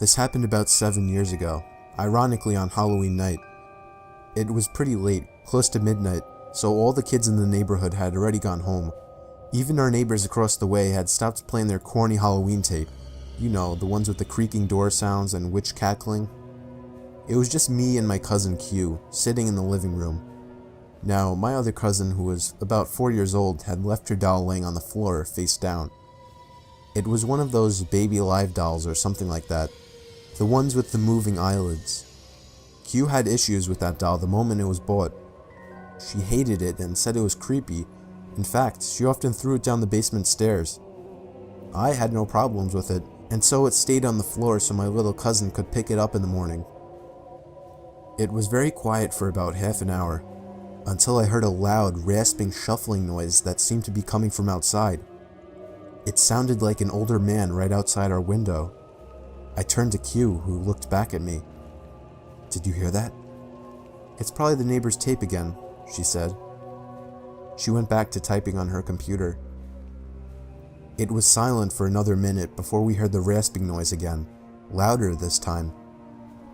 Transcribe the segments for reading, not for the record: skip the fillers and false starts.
This happened about 7 years ago, ironically on Halloween night. It was pretty late, close to midnight, so all the kids in the neighborhood had already gone home. Even our neighbors across the way had stopped playing their corny Halloween tape. You know, the ones with the creaking door sounds and witch cackling. It was just me and my cousin Q, sitting in the living room. Now, my other cousin, who was about 4 years old, had left her doll laying on the floor, face down. It was one of those baby alive dolls or something like that. The ones with the moving eyelids. Q had issues with that doll the moment it was bought. She hated it and said it was creepy. In fact, she often threw it down the basement stairs. I had no problems with it, and so it stayed on the floor so my little cousin could pick it up in the morning. It was very quiet for about half an hour, until I heard a loud, rasping, shuffling noise that seemed to be coming from outside. It sounded like an older man right outside our window. I turned to Q, who looked back at me. "Did you hear that?" "It's probably the neighbor's tape again," she said. She went back to typing on her computer. It was silent for another minute before we heard the rasping noise again, louder this time.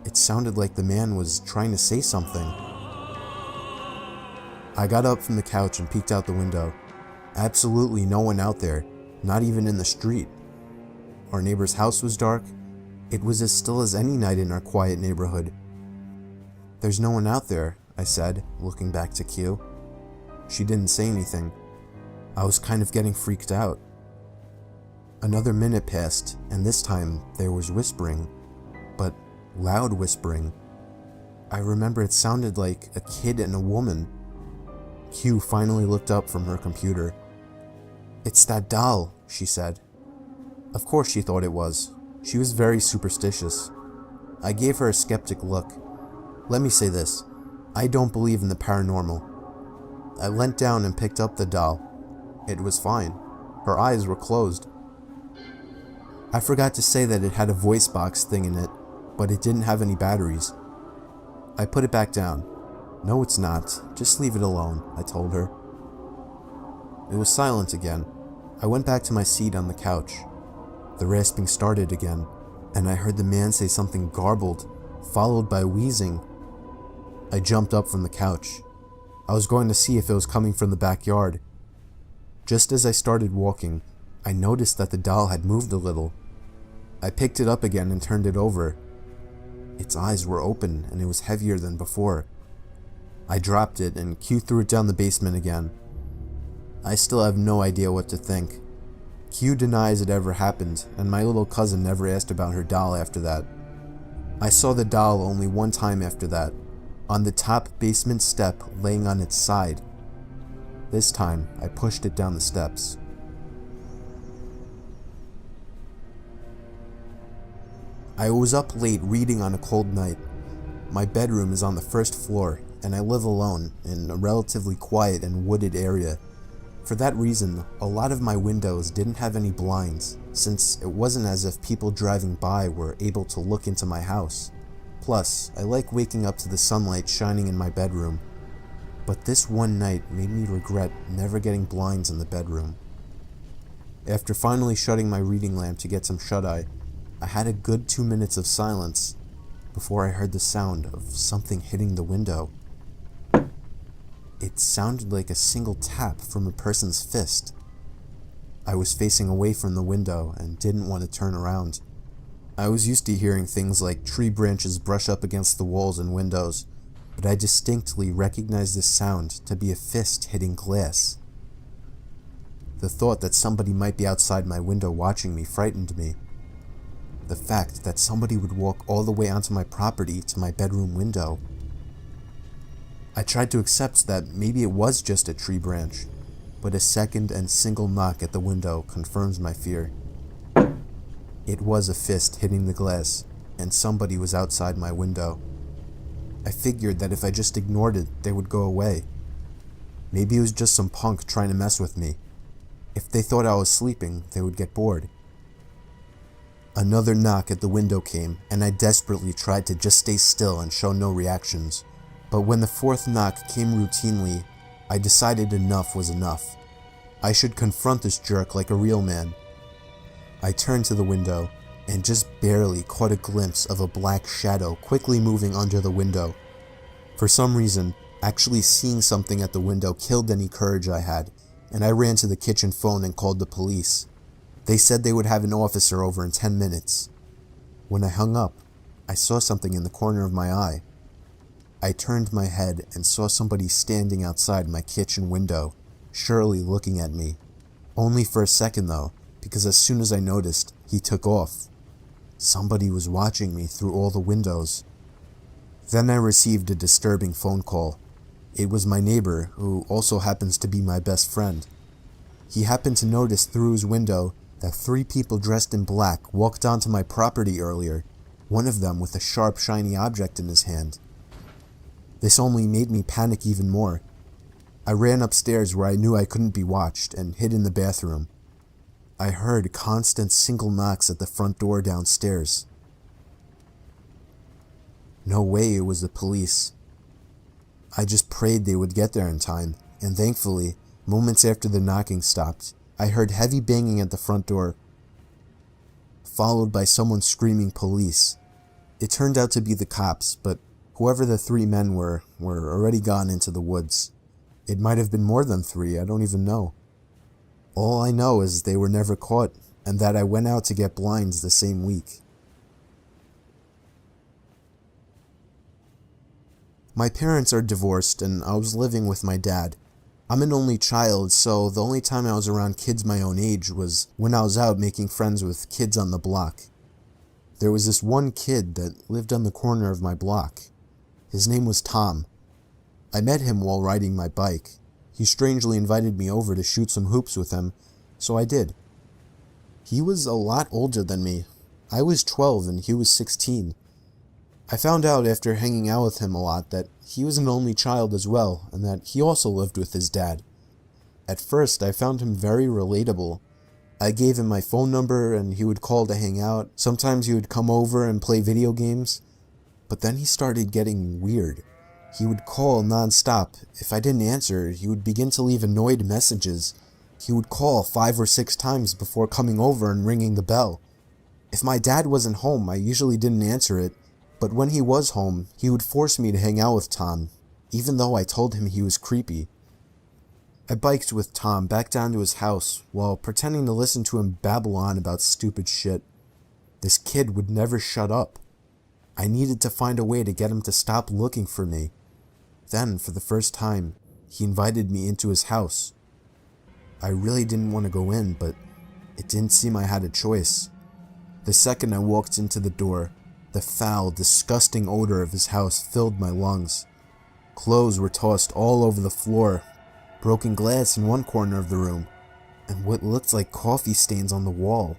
It sounded like the man was trying to say something. I got up from the couch and peeked out the window. Absolutely no one out there, not even in the street. Our neighbor's house was dark. It was as still as any night in our quiet neighborhood. "There's no one out there," I said, looking back to Q. She didn't say anything. I was kind of getting freaked out. Another minute passed, and this time there was whispering, but loud whispering. I remember it sounded like a kid and a woman. Q finally looked up from her computer. "It's that doll," she said. Of course she thought it was. She was very superstitious. I gave her a skeptic look. Let me say this, I don't believe in the paranormal. I leant down and picked up the doll. It was fine. Her eyes were closed. I forgot to say that it had a voice box thing in it, but it didn't have any batteries. I put it back down. "No, it's not. Just leave it alone," I told her. It was silent again. I went back to my seat on the couch. The rasping started again, and I heard the man say something garbled, followed by wheezing. I jumped up from the couch. I was going to see if it was coming from the backyard. Just as I started walking, I noticed that the doll had moved a little. I picked it up again and turned it over. Its eyes were open, and it was heavier than before. I dropped it, and Q threw it down the basement again. I still have no idea what to think. Q denies it ever happened, and my little cousin never asked about her doll after that. I saw the doll only one time after that, on the top basement step laying on its side. This time, I pushed it down the steps. I was up late reading on a cold night. My bedroom is on the first floor, and I live alone in a relatively quiet and wooded area. For that reason, a lot of my windows didn't have any blinds, since it wasn't as if people driving by were able to look into my house. Plus, I like waking up to the sunlight shining in my bedroom. But this one night made me regret never getting blinds in the bedroom. After finally shutting my reading lamp to get some shut-eye, I had a good 2 minutes of silence before I heard the sound of something hitting the window. It sounded like a single tap from a person's fist. I was facing away from the window and didn't want to turn around. I was used to hearing things like tree branches brush up against the walls and windows, but I distinctly recognized this sound to be a fist hitting glass. The thought that somebody might be outside my window watching me frightened me. The fact that somebody would walk all the way onto my property to my bedroom window. I tried to accept that maybe it was just a tree branch, but a second and single knock at the window confirms my fear. It was a fist hitting the glass, and somebody was outside my window. I figured that if I just ignored it, they would go away. Maybe it was just some punk trying to mess with me. If they thought I was sleeping, they would get bored. Another knock at the window came, and I desperately tried to just stay still and show no reactions. But when the fourth knock came routinely, I decided enough was enough. I should confront this jerk like a real man. I turned to the window, and just barely caught a glimpse of a black shadow quickly moving under the window. For some reason, actually seeing something at the window killed any courage I had, and I ran to the kitchen phone and called the police. They said they would have an officer over in 10 minutes. When I hung up, I saw something in the corner of my eye. I turned my head and saw somebody standing outside my kitchen window, surely looking at me. Only for a second though, because as soon as I noticed, he took off. Somebody was watching me through all the windows. Then I received a disturbing phone call. It was my neighbor, who also happens to be my best friend. He happened to notice through his window that 3 people dressed in black walked onto my property earlier, one of them with a sharp, shiny object in his hand. This only made me panic even more. I ran upstairs where I knew I couldn't be watched and hid in the bathroom. I heard constant single knocks at the front door downstairs. No way it was the police. I just prayed they would get there in time, and thankfully, moments after the knocking stopped, I heard heavy banging at the front door, followed by someone screaming police. It turned out to be the cops, but whoever the 3 men were already gone into the woods. It might have been more than 3, I don't even know. All I know is they were never caught, and that I went out to get blinds the same week. My parents are divorced, and I was living with my dad. I'm an only child, so the only time I was around kids my own age was when I was out making friends with kids on the block. There was this one kid that lived on the corner of my block. His name was Tom. I met him while riding my bike. He strangely invited me over to shoot some hoops with him, so I did. He was a lot older than me. I was 12 and he was 16. I found out after hanging out with him a lot that he was an only child as well, and that he also lived with his dad. At first, I found him very relatable. I gave him my phone number and he would call to hang out. Sometimes he would come over and play video games. But then he started getting weird. He would call non-stop. If I didn't answer, he would begin to leave annoyed messages. He would call 5 or 6 times before coming over and ringing the bell. If my dad wasn't home, I usually didn't answer it. But when he was home, he would force me to hang out with Tom, even though I told him he was creepy. I biked with Tom back down to his house while pretending to listen to him babble on about stupid shit. This kid would never shut up. I needed to find a way to get him to stop looking for me. Then, for the first time, he invited me into his house. I really didn't want to go in, but it didn't seem I had a choice. The second I walked into the door, the foul, disgusting odor of his house filled my lungs. Clothes were tossed all over the floor, broken glass in one corner of the room, and what looked like coffee stains on the wall.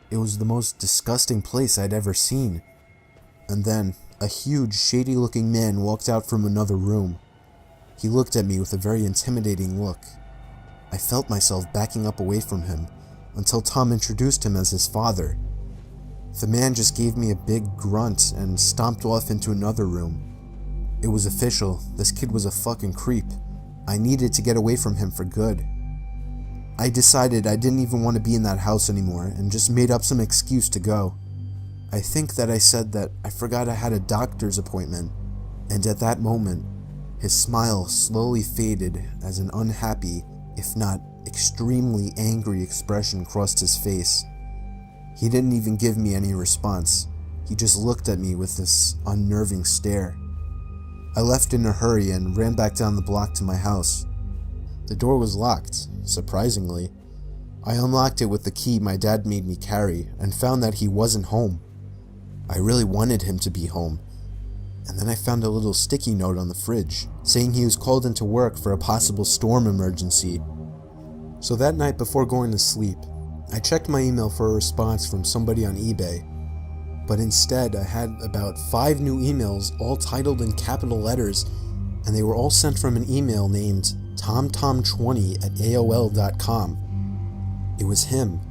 It was the most disgusting place I'd ever seen. And then, a huge, shady-looking man walked out from another room. He looked at me with a very intimidating look. I felt myself backing up away from him, until Tom introduced him as his father. The man just gave me a big grunt and stomped off into another room. It was official, this kid was a fucking creep. I needed to get away from him for good. I decided I didn't even want to be in that house anymore and just made up some excuse to go. I think that I said that I forgot I had a doctor's appointment, and at that moment, his smile slowly faded as an unhappy, if not extremely angry expression crossed his face. He didn't even give me any response. He just looked at me with this unnerving stare. I left in a hurry and ran back down the block to my house. The door was locked, surprisingly. I unlocked it with the key my dad made me carry and found that he wasn't home. I really wanted him to be home. And then I found a little sticky note on the fridge saying he was called into work for a possible storm emergency. So that night before going to sleep, I checked my email for a response from somebody on eBay, but instead I had about 5 new emails all titled in capital letters, and they were all sent from an email named tomtom20@aol.com. It was him.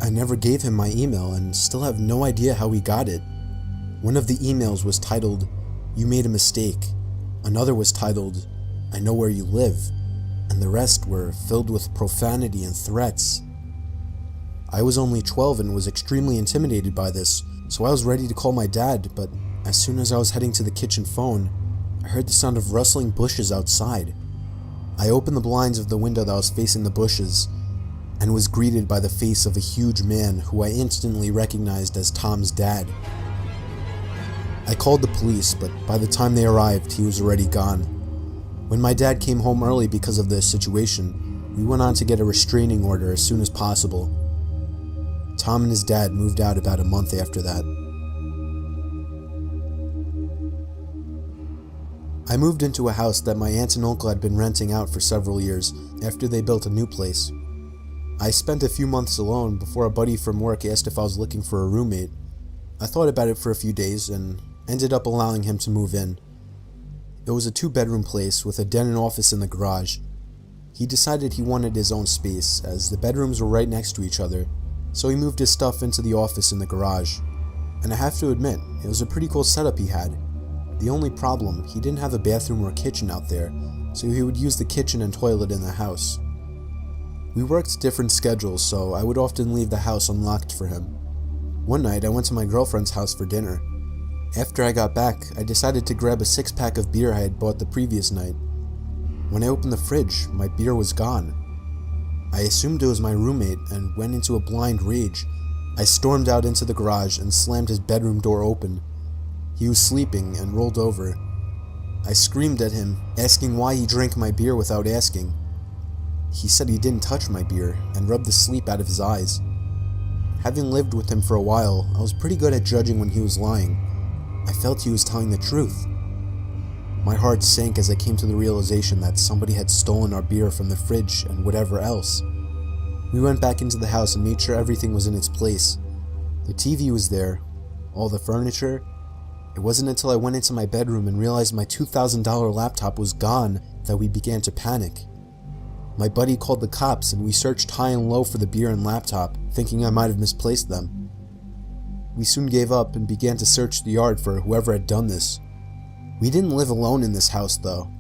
I never gave him my email and still have no idea how he got it. One of the emails was titled, "You made a mistake." Another was titled, "I know where you live," and the rest were filled with profanity and threats. I was only 12 and was extremely intimidated by this, so I was ready to call my dad, but as soon as I was heading to the kitchen phone, I heard the sound of rustling bushes outside. I opened the blinds of the window that was facing the bushes and was greeted by the face of a huge man who I instantly recognized as Tom's dad. I called the police, but by the time they arrived, he was already gone. When my dad came home early because of this situation, we went on to get a restraining order as soon as possible. Tom and his dad moved out about a month after that. I moved into a house that my aunt and uncle had been renting out for several years after they built a new place. I spent a few months alone before a buddy from work asked if I was looking for a roommate. I thought about it for a few days and ended up allowing him to move in. It was a 2-bedroom place with a den and office in the garage. He decided he wanted his own space as the bedrooms were right next to each other, so he moved his stuff into the office in the garage. And I have to admit, it was a pretty cool setup he had. The only problem, he didn't have a bathroom or kitchen out there, so he would use the kitchen and toilet in the house. We worked different schedules, so I would often leave the house unlocked for him. One night, I went to my girlfriend's house for dinner. After I got back, I decided to grab a 6-pack of beer I had bought the previous night. When I opened the fridge, my beer was gone. I assumed it was my roommate and went into a blind rage. I stormed out into the garage and slammed his bedroom door open. He was sleeping and rolled over. I screamed at him, asking why he drank my beer without asking. He said he didn't touch my beer and rubbed the sleep out of his eyes. Having lived with him for a while, I was pretty good at judging when he was lying. I felt he was telling the truth. My heart sank as I came to the realization that somebody had stolen our beer from the fridge and whatever else. We went back into the house and made sure everything was in its place. The TV was there, all the furniture. It wasn't until I went into my bedroom and realized my $2,000 laptop was gone that we began to panic. My buddy called the cops and we searched high and low for the beer and laptop, thinking I might have misplaced them. We soon gave up and began to search the yard for whoever had done this. We didn't live alone in this house though.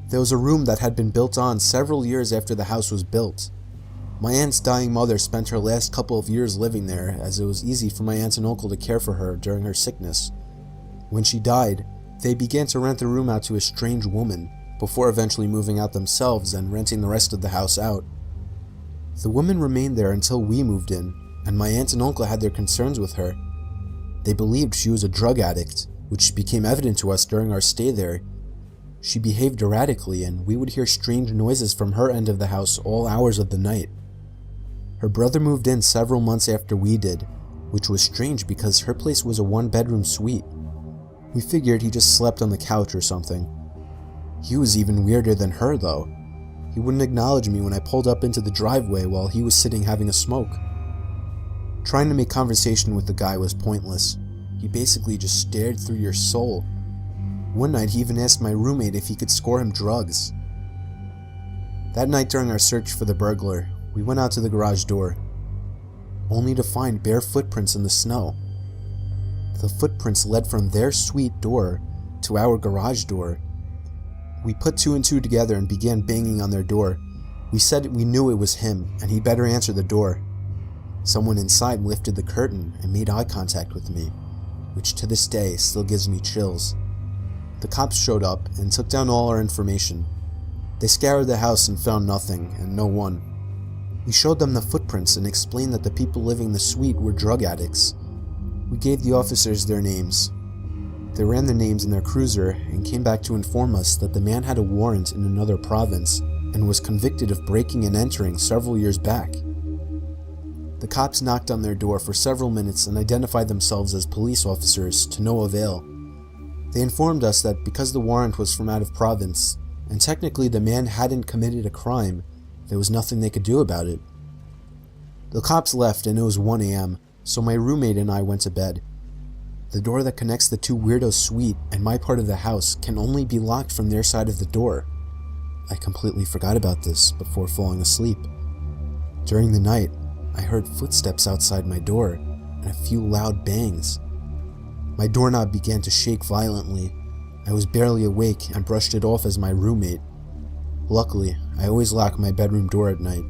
There was a room that had been built on several years after the house was built. My aunt's dying mother spent her last couple of years living there, as it was easy for my aunt and uncle to care for her during her sickness. When she died, they began to rent the room out to a strange woman, before eventually moving out themselves and renting the rest of the house out. The woman remained there until we moved in, and my aunt and uncle had their concerns with her. They believed she was a drug addict, which became evident to us during our stay there. She behaved erratically, and we would hear strange noises from her end of the house all hours of the night. Her brother moved in several months after we did, which was strange because her place was a 1-bedroom suite. We figured he just slept on the couch or something. He was even weirder than her though. He wouldn't acknowledge me when I pulled up into the driveway while he was sitting having a smoke. Trying to make conversation with the guy was pointless. He basically just stared through your soul. One night he even asked my roommate if he could score him drugs. That night during our search for the burglar, we went out to the garage door, only to find bare footprints in the snow. The footprints led from their suite door to our garage door. We put 2 and 2 together and began banging on their door. We said we knew it was him and he better answer the door. Someone inside lifted the curtain and made eye contact with me, which to this day still gives me chills. The cops showed up and took down all our information. They scoured the house and found nothing and no one. We showed them the footprints and explained that the people living in the suite were drug addicts. We gave the officers their names. They ran their names in their cruiser and came back to inform us that the man had a warrant in another province and was convicted of breaking and entering several years back. The cops knocked on their door for several minutes and identified themselves as police officers to no avail. They informed us that because the warrant was from out of province, and technically the man hadn't committed a crime, there was nothing they could do about it. The cops left and it was 1 a.m., so my roommate and I went to bed. The door that connects the 2 weirdos' suite and my part of the house can only be locked from their side of the door. I completely forgot about this before falling asleep. During the night, I heard footsteps outside my door and a few loud bangs. My doorknob began to shake violently. I was barely awake and brushed it off as my roommate. Luckily, I always lock my bedroom door at night.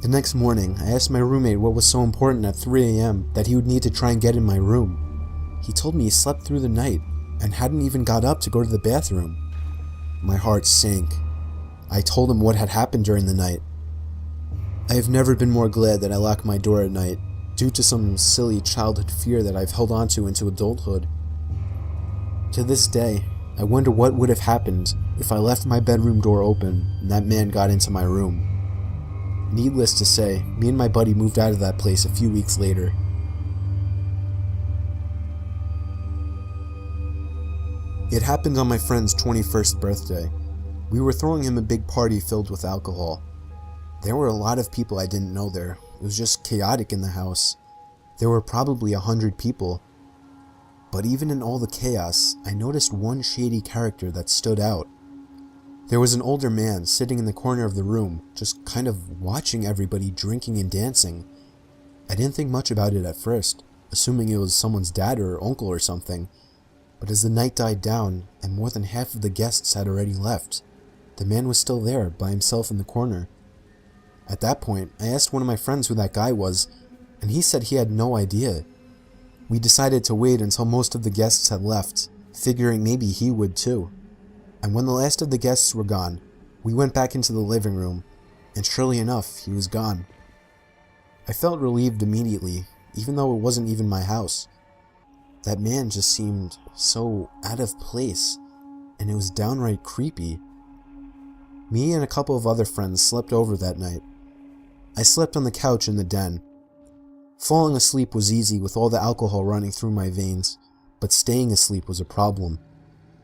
The next morning, I asked my roommate what was so important at 3 a.m. that he would need to try and get in my room. He told me he slept through the night and hadn't even got up to go to the bathroom. My heart sank. I told him what had happened during the night. I have never been more glad that I locked my door at night, due to some silly childhood fear that I've held onto into adulthood. To this day, I wonder what would have happened if I left my bedroom door open and that man got into my room. Needless to say, me and my buddy moved out of that place a few weeks later. It happened on my friend's 21st birthday. We were throwing him a big party filled with alcohol. There were a lot of people I didn't know there. It was just chaotic in the house. There were probably 100 people. But even in all the chaos, I noticed one shady character that stood out. There was an older man sitting in the corner of the room, just kind of watching everybody drinking and dancing. I didn't think much about it at first, assuming it was someone's dad or uncle or something. But as the night died down, and more than half of the guests had already left, the man was still there by himself in the corner. At that point, I asked one of my friends who that guy was, and he said he had no idea. We decided to wait until most of the guests had left, figuring maybe he would too. And when the last of the guests were gone, we went back into the living room, and surely enough, he was gone. I felt relieved immediately, even though it wasn't even my house. That man just seemed so out of place, and it was downright creepy. Me and a couple of other friends slept over that night. I slept on the couch in the den. Falling asleep was easy with all the alcohol running through my veins, but staying asleep was a problem.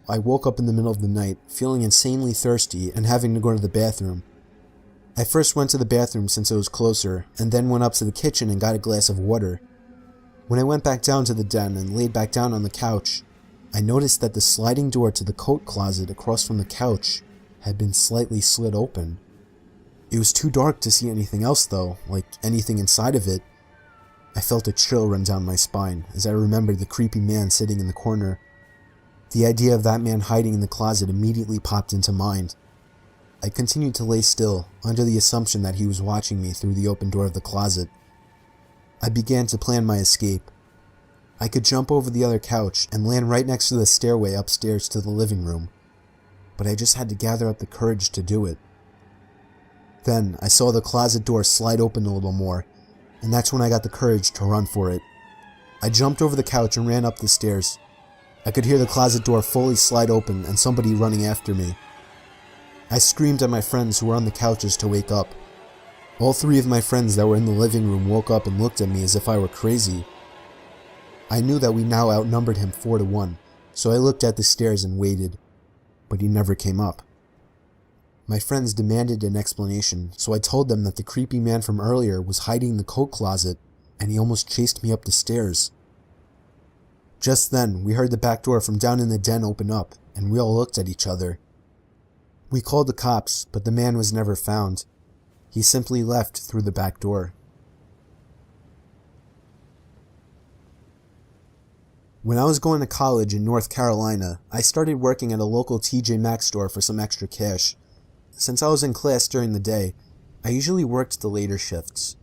I woke up in the middle of the night, feeling insanely thirsty and having to go to the bathroom. I first went to the bathroom since it was closer, and then went up to the kitchen and got a glass of water. When I went back down to the den and laid back down on the couch, I noticed that the sliding door to the coat closet across from the couch had been slightly slid open. It was too dark to see anything else though, like anything inside of it. I felt a chill run down my spine as I remembered the creepy man sitting in the corner. The idea of that man hiding in the closet immediately popped into mind. I continued to lay still, under the assumption that he was watching me through the open door of the closet. I began to plan my escape. I could jump over the other couch and land right next to the stairway upstairs to the living room, but I just had to gather up the courage to do it. Then I saw the closet door slide open a little more, and that's when I got the courage to run for it. I jumped over the couch and ran up the stairs. I could hear the closet door fully slide open and somebody running after me. I screamed at my friends who were on the couches to wake up. All three of my friends that were in the living room woke up and looked at me as if I were crazy. I knew that we now outnumbered him 4-1, so I looked at the stairs and waited, but he never came up. My friends demanded an explanation, so I told them that the creepy man from earlier was hiding in the coat closet, and he almost chased me up the stairs. Just then, we heard the back door from down in the den open up, and we all looked at each other. We called the cops, but the man was never found. He simply left through the back door. When I was going to college in North Carolina, I started working at a local TJ Maxx store for some extra cash. Since I was in class during the day, I usually worked the later shifts.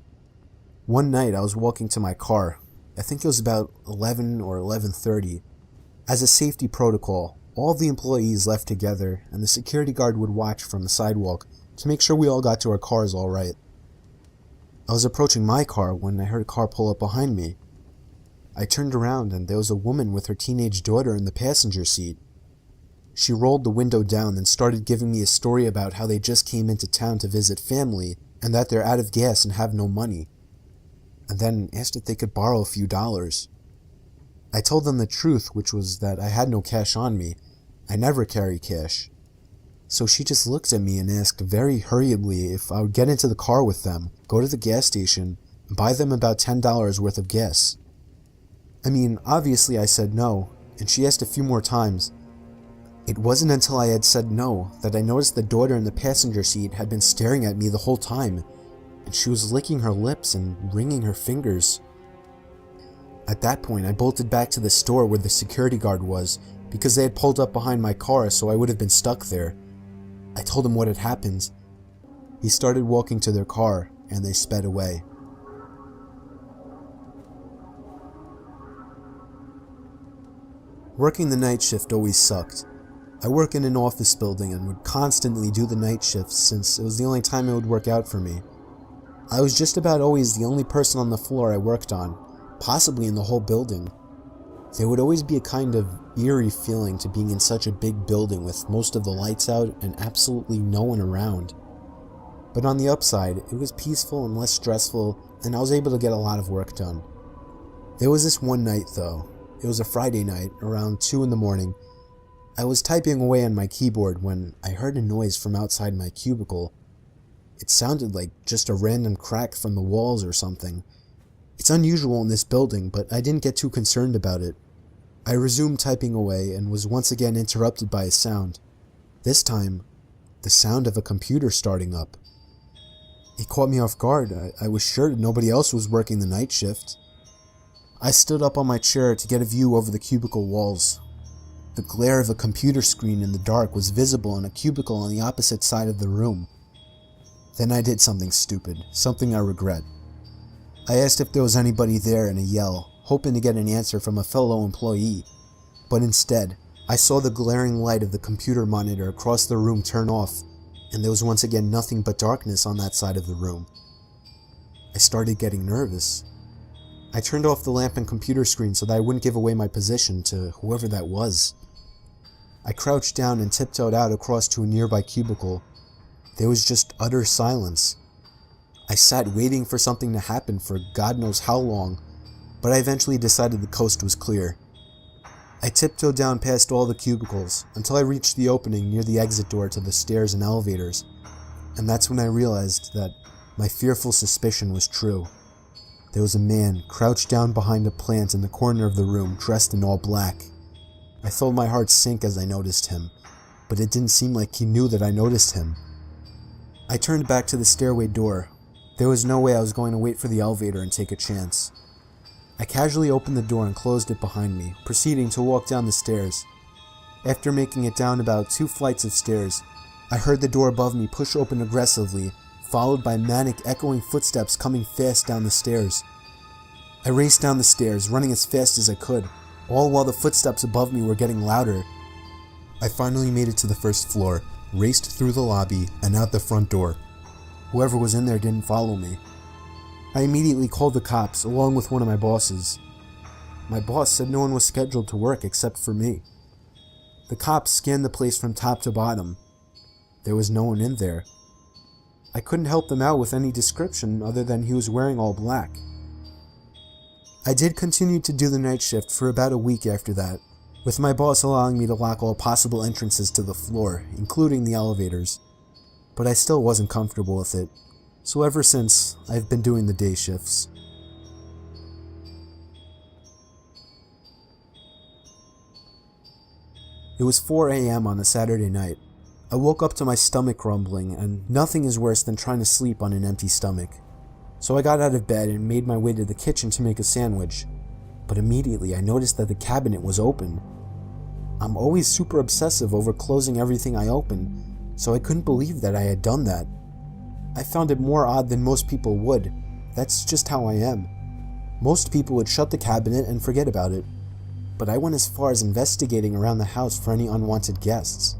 One night I was walking to my car. I think it was about 11 or 11:30. As a safety protocol, all of the employees left together and the security guard would watch from the sidewalk to make sure we all got to our cars all right. I was approaching my car when I heard a car pull up behind me. I turned around and there was a woman with her teenage daughter in the passenger seat. She rolled the window down and started giving me a story about how they just came into town to visit family and that they're out of gas and have no money, and then asked if they could borrow a few dollars. I told them the truth, which was that I had no cash on me. I never carry cash. So she just looked at me and asked very hurriedly if I would get into the car with them, go to the gas station, and buy them about $10 worth of gas. I mean, obviously I said no, and she asked a few more times. It wasn't until I had said no that I noticed the daughter in the passenger seat had been staring at me the whole time, and she was licking her lips and wringing her fingers. At that point, I bolted back to the store where the security guard was, because they had pulled up behind my car, so I would have been stuck there. I told him what had happened. He started walking to their car, and they sped away. Working the night shift always sucked. I work in an office building and would constantly do the night shifts since it was the only time it would work out for me. I was just about always the only person on the floor I worked on, possibly in the whole building. There would always be a kind of eerie feeling to being in such a big building with most of the lights out and absolutely no one around. But on the upside, it was peaceful and less stressful, and I was able to get a lot of work done. There was this one night though. It was a Friday night, around 2 in the morning. I was typing away on my keyboard when I heard a noise from outside my cubicle. It sounded like just a random crack from the walls or something. It's unusual in this building, but I didn't get too concerned about it. I resumed typing away and was once again interrupted by a sound. This time, the sound of a computer starting up. It caught me off guard. I was sure nobody else was working the night shift. I stood up on my chair to get a view over the cubicle walls. The glare of a computer screen in the dark was visible in a cubicle on the opposite side of the room. Then I did something stupid, something I regret. I asked if there was anybody there in a yell, hoping to get an answer from a fellow employee. But instead, I saw the glaring light of the computer monitor across the room turn off, and there was once again nothing but darkness on that side of the room. I started getting nervous. I turned off the lamp and computer screen so that I wouldn't give away my position to whoever that was. I crouched down and tiptoed out across to a nearby cubicle. There was just utter silence. I sat waiting for something to happen for God knows how long, but I eventually decided the coast was clear. I tiptoed down past all the cubicles until I reached the opening near the exit door to the stairs and elevators, and that's when I realized that my fearful suspicion was true. There was a man crouched down behind a plant in the corner of the room, dressed in all black. I felt my heart sink as I noticed him, but it didn't seem like he knew that I noticed him. I turned back to the stairway door. There was no way I was going to wait for the elevator and take a chance. I casually opened the door and closed it behind me, proceeding to walk down the stairs. After making it down about 2 flights of stairs, I heard the door above me push open aggressively, followed by manic echoing footsteps coming fast down the stairs. I raced down the stairs, running as fast as I could, all while the footsteps above me were getting louder. I finally made it to the first floor, raced through the lobby, and out the front door. Whoever was in there didn't follow me. I immediately called the cops, along with one of my bosses. My boss said no one was scheduled to work except for me. The cops scanned the place from top to bottom. There was no one in there. I couldn't help them out with any description other than he was wearing all black. I did continue to do the night shift for about a week after that, with my boss allowing me to lock all possible entrances to the floor, including the elevators. But I still wasn't comfortable with it, so ever since, I've been doing the day shifts. It was 4 a.m. on a Saturday night. I woke up to my stomach rumbling, and nothing is worse than trying to sleep on an empty stomach. So I got out of bed and made my way to the kitchen to make a sandwich. But immediately I noticed that the cabinet was open. I'm always super obsessive over closing everything I open, so I couldn't believe that I had done that. I found it more odd than most people would. That's just how I am. Most people would shut the cabinet and forget about it, but I went as far as investigating around the house for any unwanted guests.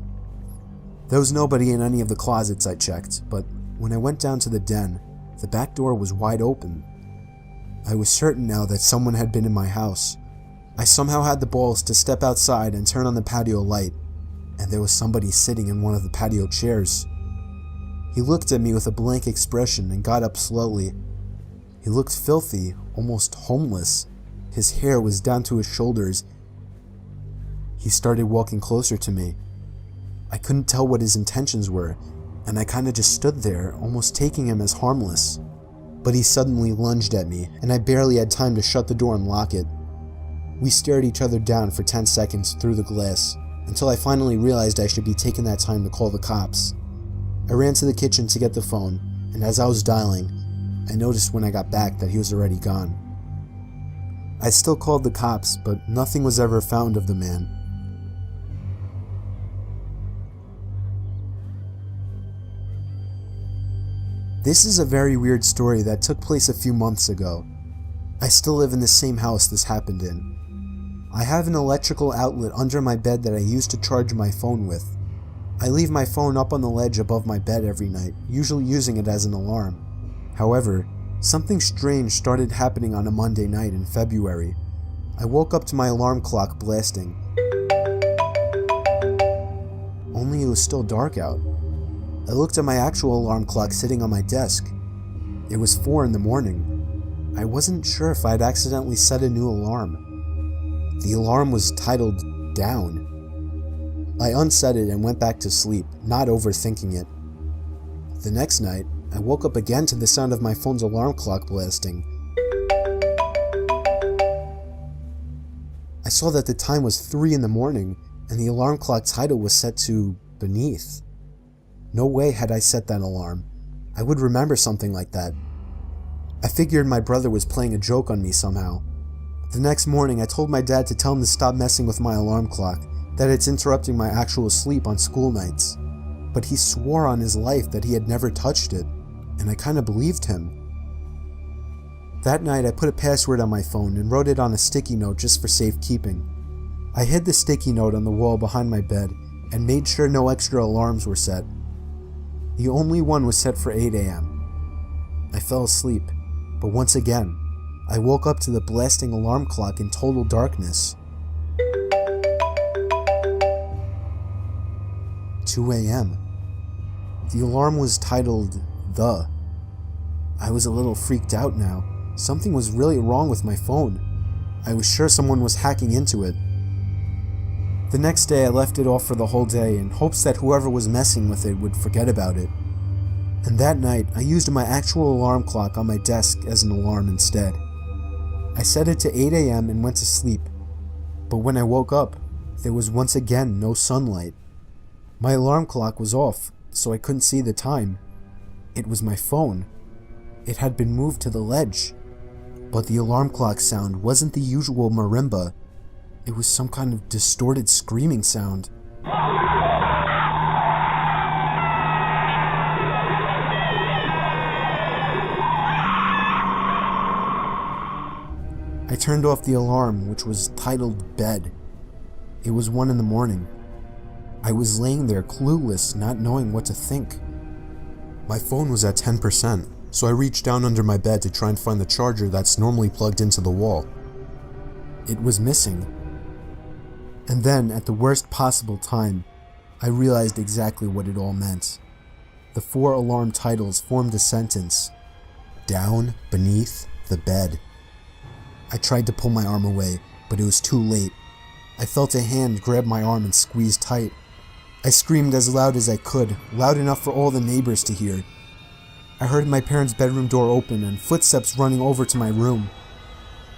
There was nobody in any of the closets I checked, but when I went down to the den, the back door was wide open. I was certain now that someone had been in my house. I somehow had the balls to step outside and turn on the patio light, and there was somebody sitting in one of the patio chairs. He looked at me with a blank expression and got up slowly. He looked filthy, almost homeless. His hair was down to his shoulders. He started walking closer to me. I couldn't tell what his intentions were, and I kinda just stood there, almost taking him as harmless. But he suddenly lunged at me, and I barely had time to shut the door and lock it. We stared each other down for 10 seconds through the glass, until I finally realized I should be taking that time to call the cops. I ran to the kitchen to get the phone, and as I was dialing, I noticed when I got back that he was already gone. I still called the cops, but nothing was ever found of the man. This is a very weird story that took place a few months ago. I still live in the same house this happened in. I have an electrical outlet under my bed that I use to charge my phone with. I leave my phone up on the ledge above my bed every night, usually using it as an alarm. However, something strange started happening on a Monday night in February. I woke up to my alarm clock blasting. Only it was still dark out. I looked at my actual alarm clock sitting on my desk. It was 4 in the morning. I wasn't sure if I'd accidentally set a new alarm. The alarm was titled Down. I unset it and went back to sleep, not overthinking it. The next night, I woke up again to the sound of my phone's alarm clock blasting. I saw that the time was 3 in the morning and the alarm clock title was set to Beneath. No way had I set that alarm. I would remember something like that. I figured my brother was playing a joke on me somehow. The next morning, I told my dad to tell him to stop messing with my alarm clock, that it's interrupting my actual sleep on school nights. But he swore on his life that he had never touched it, and I kinda believed him. That night, I put a password on my phone and wrote it on a sticky note just for safekeeping. I hid the sticky note on the wall behind my bed and made sure no extra alarms were set. The only one was set for 8 a.m. I fell asleep, but once again, I woke up to the blasting alarm clock in total darkness. 2 a.m. The alarm was titled The. I was a little freaked out now. Something was really wrong with my phone. I was sure someone was hacking into it. The next day I left it off for the whole day in hopes that whoever was messing with it would forget about it. And that night I used my actual alarm clock on my desk as an alarm instead. I set it to 8 a.m. and went to sleep. But when I woke up, there was once again no sunlight. My alarm clock was off, so I couldn't see the time. It was my phone. It had been moved to the ledge. But the alarm clock sound wasn't the usual marimba. It was some kind of distorted screaming sound. I turned off the alarm, which was titled Bed. It was 1 in the morning. I was laying there clueless, not knowing what to think. My phone was at 10%, so I reached down under my bed to try and find the charger that's normally plugged into the wall. It was missing. And then, at the worst possible time, I realized exactly what it all meant. The 4 alarm titles formed a sentence. Down beneath the bed. I tried to pull my arm away, but it was too late. I felt a hand grab my arm and squeeze tight. I screamed as loud as I could, loud enough for all the neighbors to hear. I heard my parents' bedroom door open and footsteps running over to my room.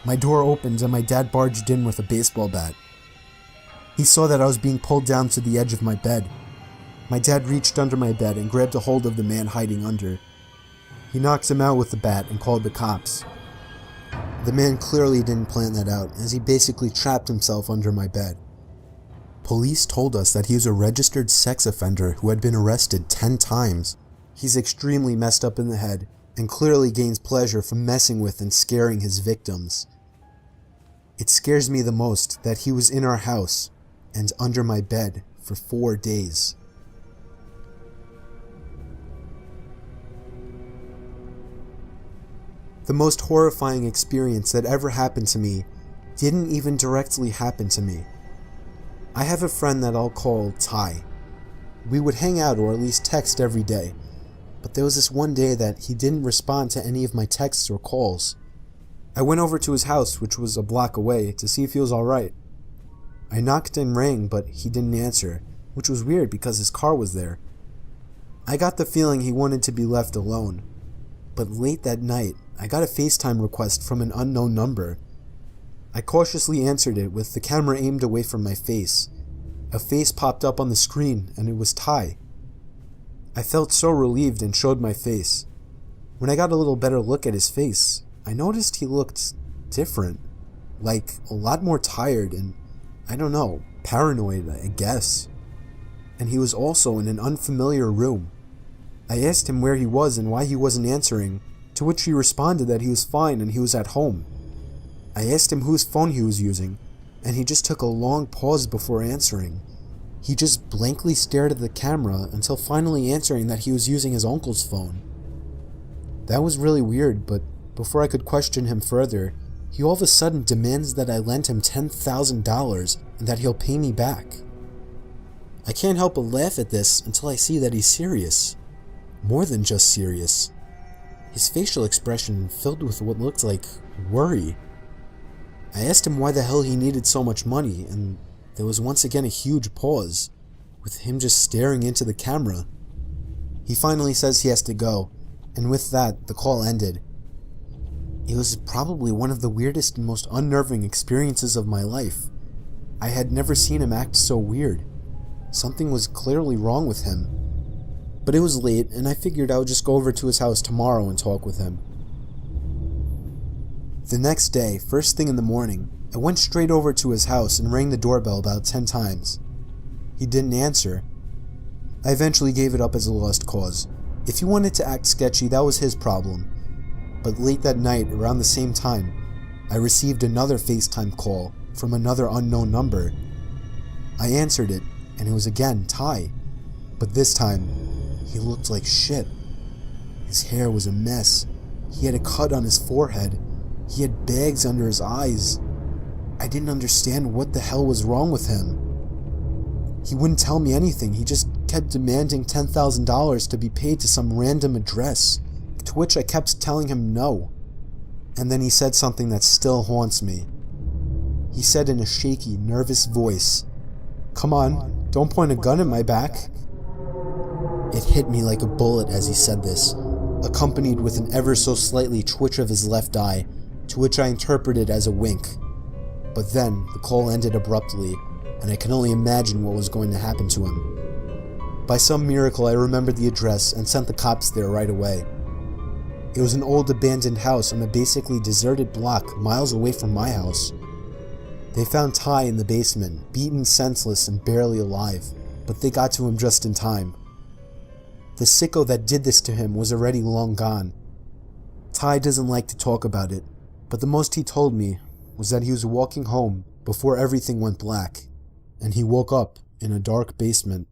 My door opened and my dad barged in with a baseball bat. He saw that I was being pulled down to the edge of my bed. My dad reached under my bed and grabbed a hold of the man hiding under. He knocked him out with the bat and called the cops. The man clearly didn't plan that out, as he basically trapped himself under my bed. Police told us that he was a registered sex offender who had been arrested 10 times. He's extremely messed up in the head, and clearly gains pleasure from messing with and scaring his victims. It scares me the most that he was in our house and under my bed for 4 days. The most horrifying experience that ever happened to me didn't even directly happen to me. I have a friend that I'll call Ty. We would hang out or at least text every day, but there was this one day that he didn't respond to any of my texts or calls. I went over to his house, which was a block away, to see if he was alright. I knocked and rang, but he didn't answer, which was weird because his car was there. I got the feeling he wanted to be left alone. But late that night, I got a FaceTime request from an unknown number. I cautiously answered it with the camera aimed away from my face. A face popped up on the screen, and it was Ty. I felt so relieved and showed my face. When I got a little better look at his face, I noticed he looked different. Like, a lot more tired and, I don't know, paranoid, I guess. And he was also in an unfamiliar room. I asked him where he was and why he wasn't answering, to which he responded that he was fine and he was at home. I asked him whose phone he was using, and he just took a long pause before answering. He just blankly stared at the camera until finally answering that he was using his uncle's phone. That was really weird, but before I could question him further, he all of a sudden demands that I lend him $10,000 and that he'll pay me back. I can't help but laugh at this until I see that he's serious. More than just serious. His facial expression filled with what looked like worry. I asked him why the hell he needed so much money, and there was once again a huge pause, with him just staring into the camera. He finally says he has to go, and with that, the call ended. It was probably one of the weirdest and most unnerving experiences of my life. I had never seen him act so weird. Something was clearly wrong with him. But it was late, and I figured I would just go over to his house tomorrow and talk with him. The next day, first thing in the morning, I went straight over to his house and rang the doorbell about 10 times. He didn't answer. I eventually gave it up as a lost cause. If he wanted to act sketchy, that was his problem. But late that night, around the same time, I received another FaceTime call from another unknown number. I answered it, and it was again Ty. But this time, he looked like shit. His hair was a mess. He had a cut on his forehead. He had bags under his eyes. I didn't understand what the hell was wrong with him. He wouldn't tell me anything. He just kept demanding $10,000 to be paid to some random address, to which I kept telling him no. And then he said something that still haunts me. He said in a shaky, nervous voice, "Come on, don't point a gun at my back." It hit me like a bullet as he said this, accompanied with an ever so slightly twitch of his left eye, to which I interpreted as a wink. But then the call ended abruptly, and I can only imagine what was going to happen to him. By some miracle, I remembered the address and sent the cops there right away. It was an old abandoned house on a basically deserted block miles away from my house. They found Ty in the basement, beaten senseless and barely alive, but they got to him just in time. The sicko that did this to him was already long gone. Ty doesn't like to talk about it, but the most he told me was that he was walking home before everything went black, and he woke up in a dark basement.